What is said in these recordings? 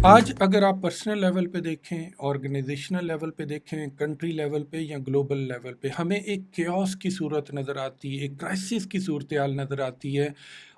आज अगर आप पर्सनल लेवल पे देखें, ऑर्गेनाइजेशनल लेवल पे देखें, कंट्री लेवल पे या ग्लोबल लेवल पे, हमें एक केओस की सूरत नज़र आती है, एक क्राइसिस की सूरत हाल नज़र आती है।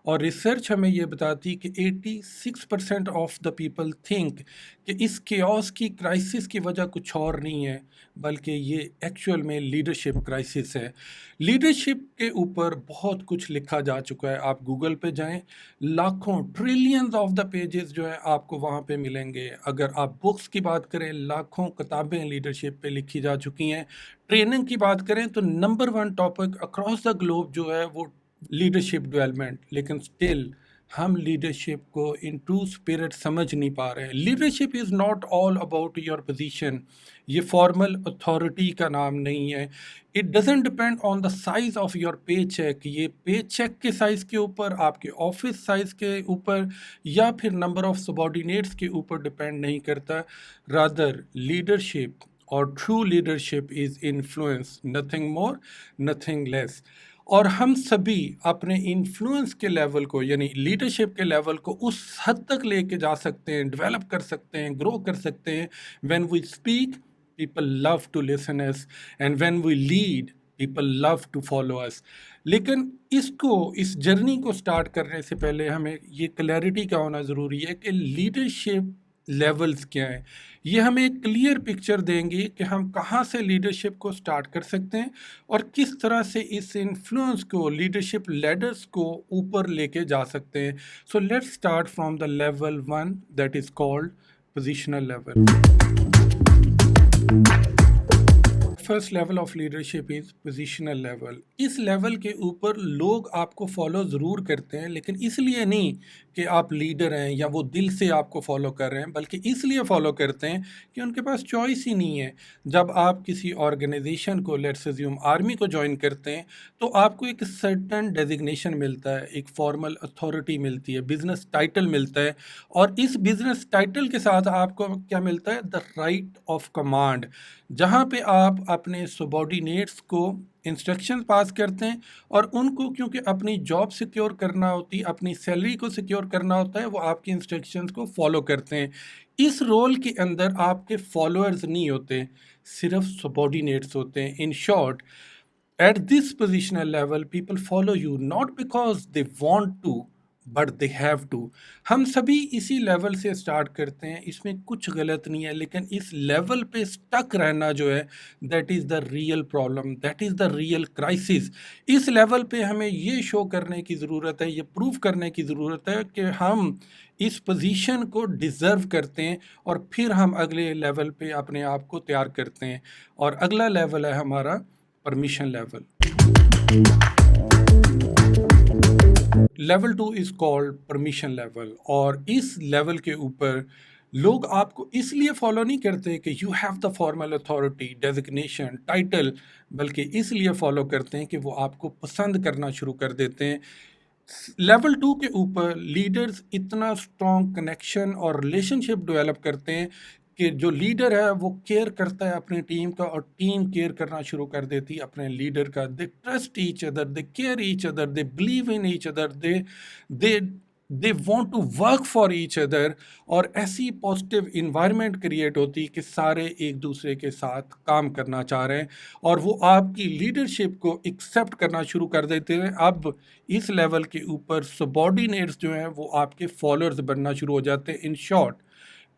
और रिसर्च हमें ये बताती है कि 86% ऑफ द पीपल थिंक कि इस केओस की क्राइसिस की वजह कुछ और नहीं है, बल्कि ये एक्चुअल में लीडरशिप क्राइसिस है। लीडरशिप के ऊपर बहुत कुछ लिखा जा चुका है। आप गूगल पे जाएं, लाखों ट्रिलियंस ऑफ द पेजेस जो है आपको वहाँ पे मिलेंगे। अगर आप बुक्स की बात करें, लाखों किताबें लीडरशिप पे लिखी जा चुकी हैं। ट्रेनिंग की बात करें तो number one topic across the globe जो है वो लीडरशिप डेवलपमेंट। लेकिन स्टिल हम लीडरशिप को इन ट्रू स्पिरिट समझ नहीं पा रहे हैं। Leadership is not all about your position. ये फॉर्मल अथॉरिटी का नाम नहीं है। It doesn't depend on the size of your paycheck. ये पे चेक के साइज के ऊपर, आपके ऑफिस साइज के ऊपर या फिर नंबर ऑफ सबॉर्डिनेट्स के ऊपर डिपेंड नहीं करता। रादर लीडरशिप और true leadership is influence, nothing more nothing less. और हम सभी अपने इन्फ्लुएंस के लेवल को, यानी लीडरशिप के लेवल को उस हद तक लेके जा सकते हैं, डेवलप कर सकते हैं, ग्रो कर सकते हैं। When we speak, people love to listen us, and when we lead, people love to follow us। लेकिन इस जर्नी को स्टार्ट करने से पहले हमें ये क्लैरिटी का होना ज़रूरी है कि लीडरशिप लेवल्स क्या हैं। ये हमें एक क्लियर पिक्चर देंगे कि हम कहाँ से लीडरशिप को स्टार्ट कर सकते हैं और किस तरह से इस इन्फ्लुएंस को, लीडरशिप लेडर्स को ऊपर लेके जा सकते हैं। So let's start from the level one, that is called positional level. First level of leadership is positional level. इस लेवल के ऊपर लोग आपको फॉलो ज़रूर करते हैं, लेकिन इसलिए नहीं कि आप लीडर हैं या वो दिल से आपको फॉलो कर रहे हैं, बल्कि इसलिए फॉलो करते हैं कि उनके पास चॉइस ही नहीं है। जब आप किसी ऑर्गेनाइजेशन को, लेट्स अज्यूम आर्मी को ज्वाइन करते हैं, तो आपको एक सर्टन डेजिग्नेशन मिलता है, एक फॉर्मल अथॉरिटी मिलती है, बिजनेस टाइटल मिलता है। और इस बिजनेस टाइटल के साथ आपको क्या मिलता है? द राइट ऑफ कमांड, जहाँ पे आप अपने सबॉर्डिनेट्स को इंस्ट्रक्शंस पास करते हैं और उनको, क्योंकि अपनी जॉब सिक्योर करना होती है, अपनी सैलरी को सिक्योर करना होता है, वो आपकी इंस्ट्रक्शंस को फॉलो करते हैं। इस रोल के अंदर आपके फॉलोअर्स नहीं होते, सिर्फ सबॉर्डिनेट्स होते हैं। In short, at this positional level, people follow you not because they want to, but they have to. हम सभी इसी लेवल से स्टार्ट करते हैं, इसमें कुछ गलत नहीं है, लेकिन इस लेवल पे स्टक रहना जो है, that is the real problem, that is the real crisis. इस लेवल पे हमें ये शो करने की ज़रूरत है, ये प्रूव करने की ज़रूरत है कि हम इस पोजीशन को डिज़र्व करते हैं, और फिर हम अगले लेवल पे अपने आप को तैयार करते हैं। और अगला लेवल है हमारा permission level. Level 2 is called permission level. और इस लेवल के ऊपर लोग आपको इसलिए फॉलो नहीं करते कि you have the formal authority, designation, title, बल्कि इसलिए फॉलो करते हैं कि वो आपको पसंद करना शुरू कर देते हैं। लेवल 2 के ऊपर लीडर्स इतना स्ट्रॉन्ग कनेक्शन और रिलेशनशिप डेवलप करते हैं कि जो लीडर है वो केयर करता है अपनी टीम का, और टीम केयर करना शुरू कर देती है अपने लीडर का। They trust each other, they care each other, they believe in each other, they they want to work for each other. और ऐसी पॉजिटिव इन्वायरमेंट क्रिएट होती है कि सारे एक दूसरे के साथ काम करना चाह रहे हैं और वो आपकी लीडरशिप को एक्सेप्ट करना शुरू कर देते हैं। अब इस लेवल के ऊपर सबॉर्डिनेट्स जो हैं वो आपके फॉलोअर्स बनना शुरू हो जाते हैं। In short,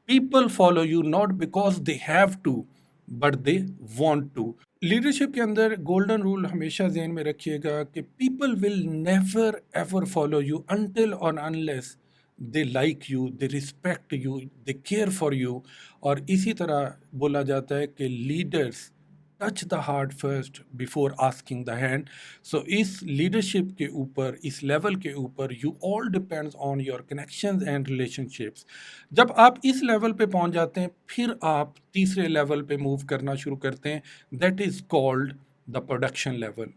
people follow you not because they have to, but they want to. Leadership के अंदर गोल्डन रूल हमेशा ध्यान में रखिएगा कि people will never ever follow you until और unless they like you, they respect you, they care for you. और इसी तरह बोला जाता है कि leaders touch the heart first before asking the hand. So इस लीडरशिप के ऊपर, इस लेवल के ऊपर, you all depends on your connections and relationships. जब आप इस लेवल पे पहुंच जाते हैं, फिर आप तीसरे लेवल पे मूव करना शुरू करते हैं, that is called the production level.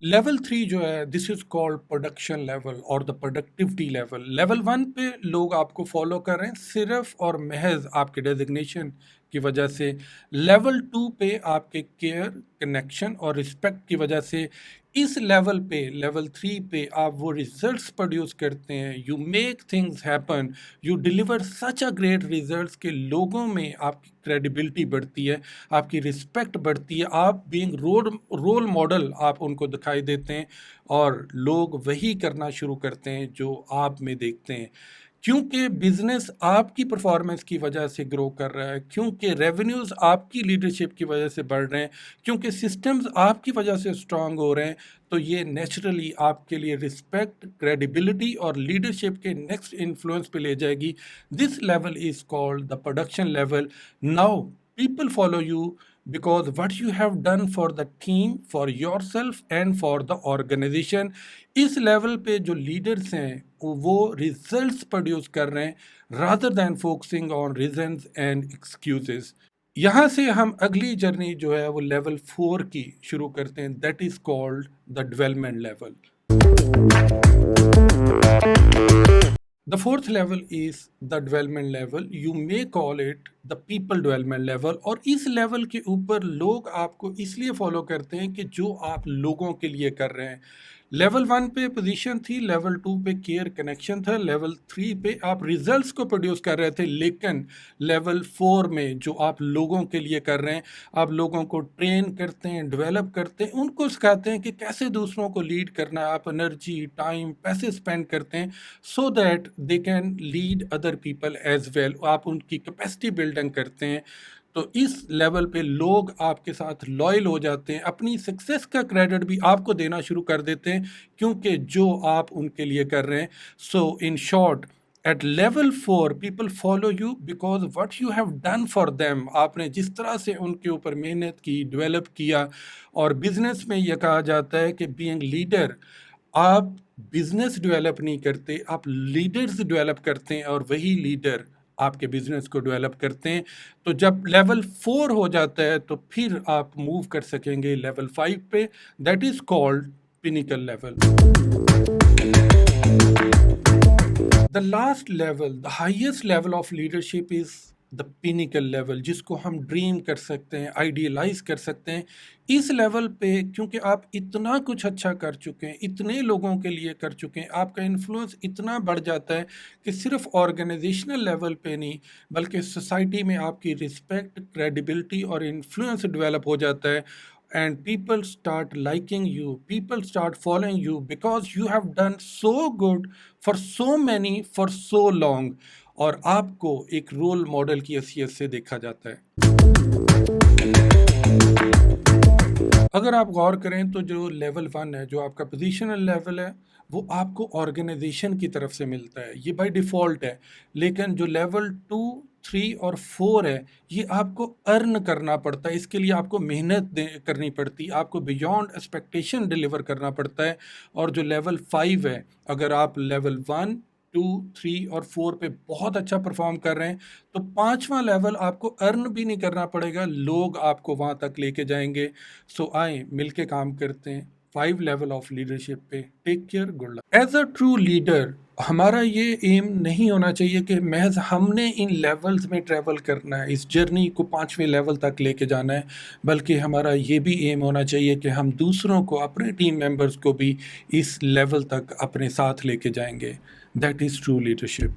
Level 3 जो है, this is called production level और द प्रोडक्टिविटी लेवल। लेवल 1 पे लोग आपको फॉलो कर रहे हैं सिर्फ और महज आपके डेजिग्नेशन की वजह से, लेवल 2 पे आपके केयर, कनेक्शन और रिस्पेक्ट की वजह से, इस लेवल पे, लेवल 3 पे आप वो रिजल्ट्स प्रोड्यूस करते हैं, you make things happen, you deliver such a great results के लोगों में आपकी क्रेडिबिलिटी बढ़ती है, आपकी रिस्पेक्ट बढ़ती है, आप बीइंग रोल मॉडल आप उनको दिखाई देते हैं और लोग वही करना शुरू करते हैं जो आप में देखते हैं। क्योंकि बिजनेस आपकी परफॉर्मेंस की वजह से ग्रो कर रहा है, क्योंकि रेवेन्यूज आपकी लीडरशिप की वजह से बढ़ रहे हैं, क्योंकि सिस्टम्स आपकी वजह से स्ट्रांग हो रहे हैं, तो ये नेचुरली आपके लिए रिस्पेक्ट, क्रेडिबिलिटी और लीडरशिप के नेक्स्ट इन्फ्लुएंस पे ले जाएगी। This level is called the production level. Now people follow you because what you have done for the team, for yourself and for the organization। इस level पे जो leaders हैं वो रिजल्ट्स प्रोड्यूस कर रहे हैं rather than focusing on reasons and excuses। यहाँ से हम अगली जर्नी जो है वो लेवल 4 की शुरू करते हैं, that is called the development level. The fourth level is the development level. You may call it the people development level। और इस लेवल के ऊपर लोग आपको इसलिए फॉलो करते हैं कि जो आप लोगों के लिए कर रहे हैं। लेवल 1 पे पोजीशन थी, लेवल 2 पे केयर कनेक्शन था, लेवल 3 पे आप रिजल्ट्स को प्रोड्यूस कर रहे थे, लेकिन लेवल 4 में जो आप लोगों के लिए कर रहे हैं, आप लोगों को ट्रेन करते हैं, डेवलप करते हैं, उनको सिखाते हैं कि कैसे दूसरों को लीड करना है। आप एनर्जी, टाइम, पैसे स्पेंड करते हैं so that they can lead other people as well. आप उनकी कैपेसिटी बिल्डिंग करते हैं। तो इस लेवल पे लोग आपके साथ लॉयल हो जाते हैं, अपनी सक्सेस का क्रेडिट भी आपको देना शुरू कर देते हैं क्योंकि जो आप उनके लिए कर रहे हैं। So in short, at level 4 people follow you because what you have done for them. आपने जिस तरह से उनके ऊपर मेहनत की, डेवलप किया। और बिजनेस में यह कहा जाता है कि बीइंग लीडर, आप बिजनेस डेवलप नहीं करते, आप लीडर्स डेवलप करते हैं और वही लीडर आपके बिजनेस को डेवलप करते हैं। तो जब लेवल 4 हो जाता है तो फिर आप मूव कर सकेंगे लेवल 5 पे, that is called pinnacle level. The last level, the highest level of leadership is the pinnacle level, जिसको हम ड्रीम कर सकते हैं, आइडियलाइज कर सकते हैं। इस लेवल पे क्योंकि आप इतना कुछ अच्छा कर चुके हैं, इतने लोगों के लिए कर चुके हैं, आपका इन्फ्लुएंस इतना बढ़ जाता है कि सिर्फ ऑर्गेनाइजेशनल लेवल पे नहीं बल्कि सोसाइटी में आपकी रिस्पेक्ट, क्रेडिबिलिटी और इन्फ्लुएंस डेवलप हो जाता है। And people start liking you, people start following you because you have done so good for so many for so long। और आपको एक रोल मॉडल की हैसियत से देखा जाता है। अगर आप गौर करें तो जो लेवल 1 है, जो आपका पोजीशनल लेवल है, वो आपको ऑर्गेनाइजेशन की तरफ से मिलता है, ये बाय डिफ़ॉल्ट है। लेकिन जो लेवल 2, 3 और 4 है, ये आपको अर्न करना पड़ता है, इसके लिए आपको मेहनत करनी पड़ती है, आपको बियॉन्ड एक्सपेक्टेशन डिलीवर करना पड़ता है। और जो लेवल 5 है, अगर आप लेवल 1, 2, 3 और 4 पे बहुत अच्छा परफॉर्म कर रहे हैं तो 5वां लेवल आपको अर्न भी नहीं करना पड़ेगा, लोग आपको वहाँ तक लेके जाएंगे। सो आए मिलके काम करते हैं 5 लेवल ऑफ लीडरशिप पे। Take care, good luck. As a true leader हमारा ये एम नहीं होना चाहिए कि महज हमने इन लेवल्स में ट्रैवल करना है, इस जर्नी को 5वें लेवल तक लेके जाना है, बल्कि हमारा ये भी एम होना चाहिए कि हम दूसरों को, अपने टीम मेंबर्स को भी इस लेवल तक अपने साथ लेके जाएंगे। That is true leadership.